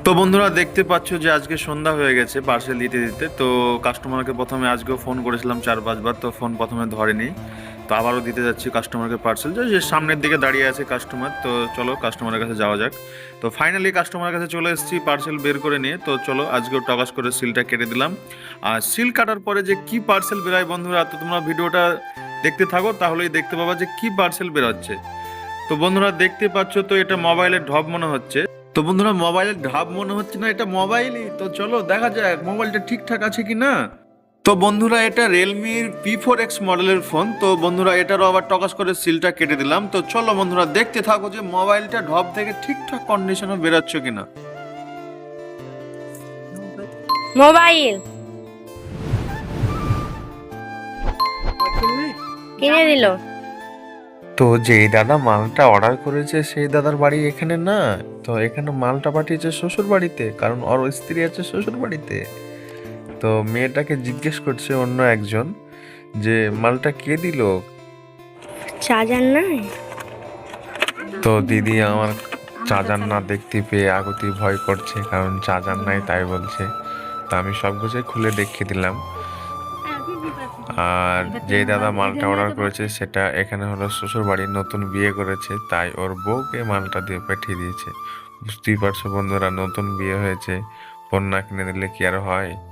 তো বন্ধুরা দেখতে পাচ্ছ যে আজকে সন্ধ্যা হয়ে গেছে পার্সেল দিতে দিতে। তো কাস্টমারকে প্রথমে আজকেও ফোন করেছিলাম 4-5 বার, তো ফোন প্রথমে ধরেনি। তো আবারও দিতে যাচ্ছি কাস্টমারকে পার্সেল, যে সামনের দিকে দাঁড়িয়ে আছে কাস্টমার। তো চলো কাস্টমারের কাছে যাওয়া যাক। তো ফাইনালি কাস্টমারের কাছে চলে এসেছি পার্সেল বের করে নিয়ে। তো চলো আজকেও টকাস করে সিলটা কেটে দিলাম। আর সিল কাটার পরে যে কি পার্সেল বেরোয় বন্ধুরা, তো তোমরা ভিডিওটা দেখতে থাকো, তাহলেই দেখতে পাবা যে কি পার্সেল বেরোচ্ছে। তো বন্ধুরা দেখতে পাচ্ছ, তো এটা মোবাইলের ঢপ মনে হচ্ছে। তো বন্ধুরা মোবাইলের ঢাব মনে হচ্ছে না, এটা মোবাইলই। তো চলো দেখা যাক মোবাইলটা ঠিকঠাক আছে কি না। তো বন্ধুরা এটা রিয়েলমির P4X মডেলের ফোন। তো বন্ধুরা এটারও আবার টকাস করে সিলটা কেটে দিলাম। তো চলো বন্ধুরা দেখতে থাকো যে মোবাইলটা ঢপ থেকে ঠিকঠাক কন্ডিশনে বেরোচ্ছে কিনা। মোবাইল কিনে দিল। তো যেই দাদা মালটা অর্ডার করেছে সেই দাদার বাড়ি এখানে না, তো এখানে মালটা পাঠিয়েছে শ্বশুর বাড়িতে, কারণ ওর স্ত্রী আছে শ্বশুর বাড়িতে। তো মেয়েটাকে জিজ্ঞেস করছে অন্য একজন যে মালটা কে দিল। চার্জার নাই। তো দিদি আমার চার্জার না দেখতে পেয়ে আগতি ভয় করছে, কারণ চার্জার নাই তাই বলছে। তো আমি সব কিছু খুলে দেখিয়ে দিলাম। আর যে দাদা মালটা অর্ডার করেছে সেটা এখানে হলো শ্বশুর বাড়ি, নতুন বিয়ে করেছে, তাই ওর বউকে মালটা দিয়ে পাঠিয়ে দিয়েছে। বুঝতেই পারছো বন্ধুরা, নতুন বিয়ে হয়েছে, ফোন না কিনে দিলে কি আর হয়।